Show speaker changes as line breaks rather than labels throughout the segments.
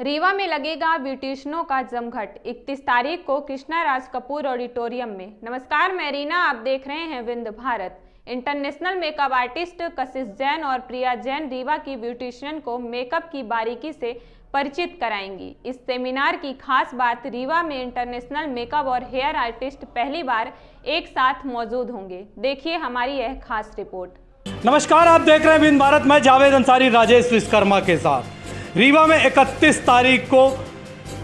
रीवा में लगेगा ब्यूटिशियनों का जमघट 31 तारीख को कृष्णा राज कपूर ऑडिटोरियम में। नमस्कार, मैं रीना, आप देख रहे हैं Vindhya Bharat. International makeup artist कशिश जैन और प्रिया जैन रीवा की ब्यूटिशियन को मेकअप की बारीकी से परिचित कराएंगी। इस सेमिनार की खास बात, रीवा में इंटरनेशनल मेकअप और हेयर आर्टिस्ट पहली बार एक साथ मौजूद होंगे। देखिए हमारी यह खास रिपोर्ट।
नमस्कार, आप देख रहे हैं विंध्य भारत। मैं जावेद अंसारी राजेश विश्वकर्मा के साथ। रीवा में 31 तारीख को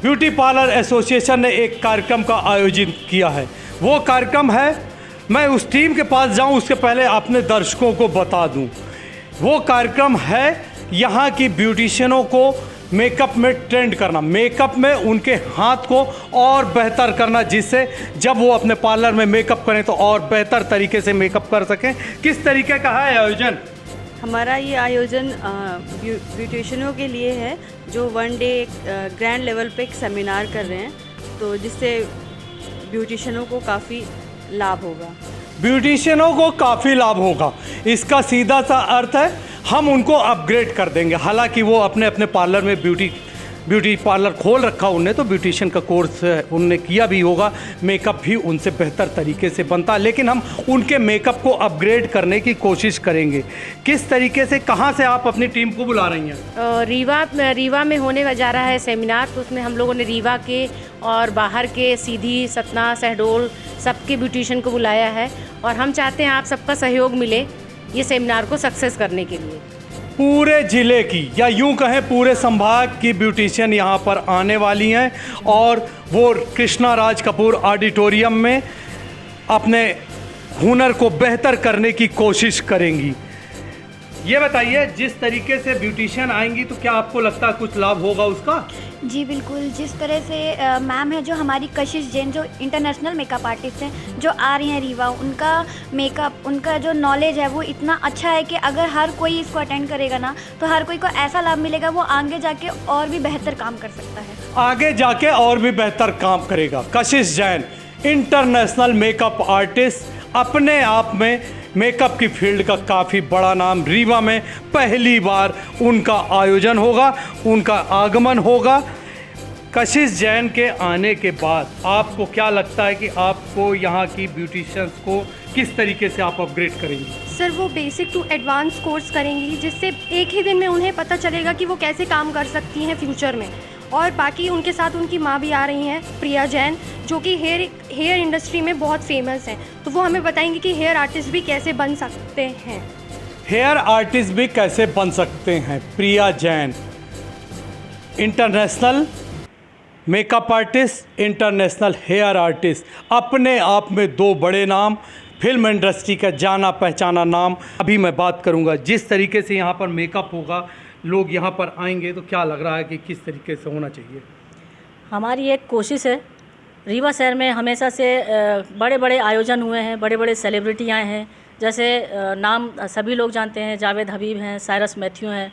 ब्यूटी पार्लर एसोसिएशन ने एक कार्यक्रम का आयोजन किया है। वो कार्यक्रम है, मैं उस टीम के पास जाऊं उसके पहले अपने दर्शकों को बता दूं, वो कार्यक्रम है यहाँ की ब्यूटिशियनों को मेकअप में ट्रेंड करना, मेकअप में उनके हाथ को और बेहतर करना, जिससे जब वो अपने पार्लर में मेकअप करें तो और बेहतर तरीके से मेकअप कर सकें। किस तरीके का है आयोजन?
हमारा ये आयोजन ब्यूटिशियनों के लिए है जो वन डे ग्रैंड लेवल पे एक सेमिनार कर रहे हैं, तो जिससे ब्यूटिशियनों को काफ़ी लाभ होगा।
ब्यूटिशियनों को काफ़ी लाभ होगा, इसका सीधा सा अर्थ है हम उनको अपग्रेड कर देंगे। हालांकि वो अपने अपने पार्लर में ब्यूटी पार्लर खोल रखा उनने, तो ब्यूटिशियन का कोर्स उनने किया भी होगा, मेकअप भी उनसे बेहतर तरीके से बनता, लेकिन हम उनके मेकअप को अपग्रेड करने की कोशिश करेंगे। किस तरीके से, कहाँ से आप अपनी टीम को बुला रही हैं?
रीवा में होने जा रहा है सेमिनार, तो उसमें हम लोगों ने रीवा के और बाहर के सीधी, सतना, शहडोल सबके ब्यूटिशियन को बुलाया है और हम चाहते हैं आप सबका सहयोग मिले ये सेमिनार को सक्सेस करने के लिए।
पूरे ज़िले की या यूं कहें पूरे संभाग की ब्यूटिशियन यहाँ पर आने वाली हैं और वो कृष्णा राज कपूर ऑडिटोरियम में अपने हुनर को बेहतर करने की कोशिश करेंगी। ये बताइए, जिस तरीके से ब्यूटिशियन आएंगी तो क्या आपको लगता है कुछ लाभ होगा उसका?
जी बिल्कुल, जिस तरह से मैम है जो हमारी कशिश जैन, जो इंटरनेशनल मेकअप आर्टिस्ट हैं, जो आ रही हैं रीवा, उनका मेकअप, उनका जो नॉलेज है वो इतना अच्छा है कि अगर हर कोई इसको अटेंड करेगा ना तो हर कोई को ऐसा लाभ मिलेगा, वो आगे जाके और भी बेहतर काम कर सकता है, आगे
जाके और भी बेहतर काम करेगा। कशिश जैन इंटरनेशनल मेकअप आर्टिस्ट, अपने आप में मेकअप की फील्ड का काफ़ी बड़ा नाम। रीवा में पहली बार उनका आयोजन होगा, उनका आगमन होगा। कशिश जैन के आने के बाद आपको क्या लगता है कि आपको यहाँ की ब्यूटिशियंस को किस तरीके से आप अपग्रेड करेंगी?
सर, वो बेसिक टू एडवांस कोर्स करेंगी, जिससे एक ही दिन में उन्हें पता चलेगा कि वो कैसे काम कर सकती हैं फ्यूचर में। और बाकी उनके साथ उनकी माँ भी आ रही हैं, प्रिया जैन, जो कि हेयर इंडस्ट्री में बहुत फेमस हैं, तो वो हमें बताएंगे कि हेयर आर्टिस्ट भी कैसे बन सकते हैं।
हेयर आर्टिस्ट भी कैसे बन सकते हैं। Priya Jain international makeup artist, international hair artist, अपने आप में दो बड़े नाम, फिल्म इंडस्ट्री का जाना पहचाना नाम। अभी मैं बात करूंगा जिस तरीके से यहाँ पर मेकअप होगा, लोग यहाँ पर आएंगे, तो क्या लग रहा है कि किस तरीके से होना चाहिए?
हमारी एक कोशिश है, रीवा शहर में हमेशा से बड़े बड़े आयोजन हुए हैं, बड़े बड़े सेलिब्रिटी आए हैं, जैसे नाम सभी लोग जानते हैं, जावेद हबीब हैं, साइरस मैथ्यू हैं,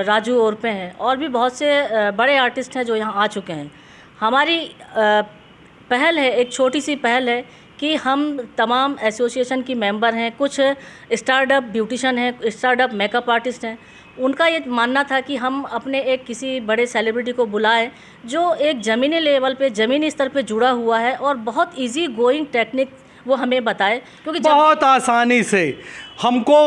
राजू ओरपे हैं, और भी बहुत से बड़े आर्टिस्ट हैं जो यहाँ आ चुके हैं। हमारी पहल है, एक छोटी सी पहल है कि हम तमाम एसोसिएशन की मेंबर हैं, कुछ स्टार्टअप ब्यूटिशियन हैं, स्टार्टअप मेकअप आर्टिस्ट हैं, उनका ये मानना था कि हम अपने एक किसी बड़े सेलिब्रिटी को बुलाएं जो एक ज़मीनी लेवल पे, ज़मीनी स्तर पे जुड़ा हुआ है और बहुत इजी गोइंग टेक्निक वो हमें बताए, क्योंकि
बहुत आसानी से हमको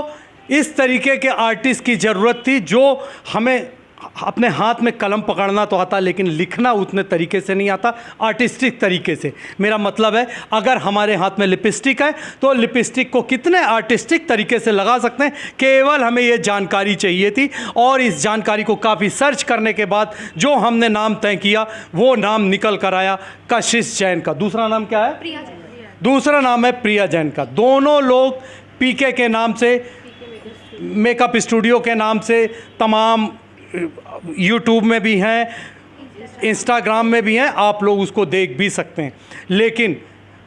इस तरीके के आर्टिस्ट की ज़रूरत थी जो हमें अपने हाथ में कलम पकड़ना तो आता, लेकिन लिखना उतने तरीके से नहीं आता, आर्टिस्टिक तरीके से। मेरा मतलब है, अगर हमारे हाथ में लिपस्टिक है तो लिपस्टिक को कितने आर्टिस्टिक तरीके से लगा सकते हैं, केवल हमें ये जानकारी चाहिए थी। और इस जानकारी को काफ़ी सर्च करने के बाद जो हमने नाम तय किया, वो नाम निकल कर आया कशिश जैन का। दूसरा नाम क्या है?
प्रिया जैन।
दूसरा नाम है प्रिया जैन का। दोनों लोग पीके के नाम से, मेकअप स्टूडियो के नाम से, तमाम यूट्यूब में भी हैं, इंस्टाग्राम में भी हैं, आप लोग उसको देख भी सकते हैं। लेकिन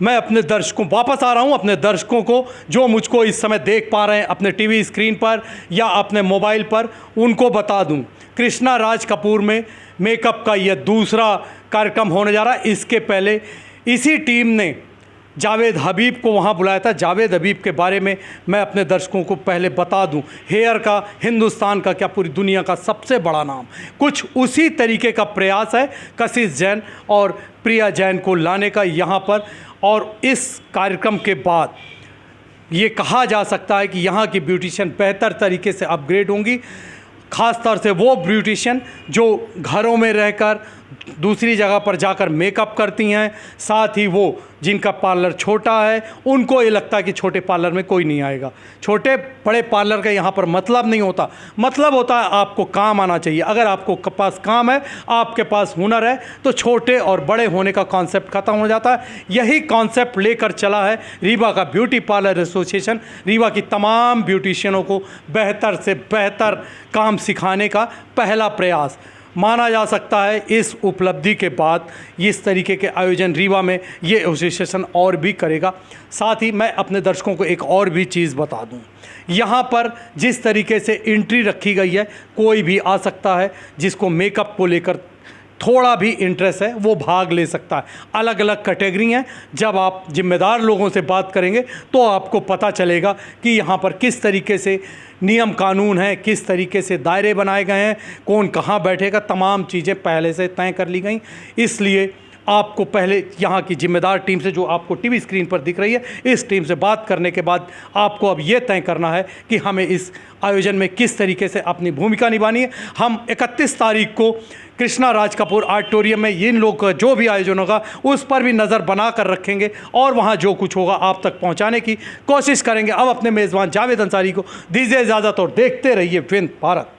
मैं अपने दर्शकों, वापस आ रहा हूं अपने दर्शकों को, जो मुझको इस समय देख पा रहे हैं अपने टीवी स्क्रीन पर या अपने मोबाइल पर, उनको बता दूं, कृष्णा राज कपूर में मेकअप का यह दूसरा कार्यक्रम होने जा रहा है। इसके पहले इसी टीम ने जावेद हबीब को वहाँ बुलाया था। जावेद हबीब के बारे में मैं अपने दर्शकों को पहले बता दूं, हेयर का हिंदुस्तान का क्या पूरी दुनिया का सबसे बड़ा नाम। कुछ उसी तरीके का प्रयास है कशिश जैन और प्रिया जैन को लाने का यहाँ पर। और इस कार्यक्रम के बाद ये कहा जा सकता है कि यहाँ की ब्यूटिशियन बेहतर तरीके से अपग्रेड होंगी, ख़ास तौर से वो ब्यूटिशियन जो घरों में रहकर दूसरी जगह पर जाकर मेकअप करती हैं। साथ ही वो जिनका पार्लर छोटा है उनको ये लगता है कि छोटे पार्लर में कोई नहीं आएगा। छोटे बड़े पार्लर का यहाँ पर मतलब नहीं होता, मतलब होता है आपको काम आना चाहिए। अगर आपको पास काम है, आपके पास हुनर है, तो छोटे और बड़े होने का कॉन्सेप्ट ख़त्म हो जाता है। यही कॉन्सेप्ट लेकर चला है रीवा का ब्यूटी पार्लर एसोसिएशन। रीवा की तमाम ब्यूटिशियनों को बेहतर से बेहतर काम सिखाने का पहला प्रयास माना जा सकता है। इस उपलब्धि के बाद इस तरीके के आयोजन रीवा में ये एसोसिएशन और भी करेगा। साथ ही मैं अपने दर्शकों को एक और भी चीज़ बता दूं, यहाँ पर जिस तरीके से एंट्री रखी गई है, कोई भी आ सकता है जिसको मेकअप को लेकर थोड़ा भी इंटरेस्ट है वो भाग ले सकता है। अलग अलग कैटेगरी हैं। जब आप जिम्मेदार लोगों से बात करेंगे तो आपको पता चलेगा कि यहाँ पर किस तरीके से नियम कानून है, किस तरीके से दायरे बनाए गए हैं, कौन कहाँ बैठेगा, तमाम चीज़ें पहले से तय कर ली गई। इसलिए आपको पहले यहाँ की जिम्मेदार टीम से, जो आपको टीवी स्क्रीन पर दिख रही है, इस टीम से बात करने के बाद आपको अब ये तय करना है कि हमें इस आयोजन में किस तरीके से अपनी भूमिका निभानी है। हम 31 तारीख को कृष्णा राज कपूर ऑडिटोरियम में इन लोग का जो भी आयोजन होगा उस पर भी नज़र बना कर रखेंगे और वहाँ जो कुछ होगा आप तक पहुँचाने की कोशिश करेंगे। अब अपने मेज़बान जावेद अंसारी को दीजिए इजाज़त और देखते रहिए विंध्य भारत।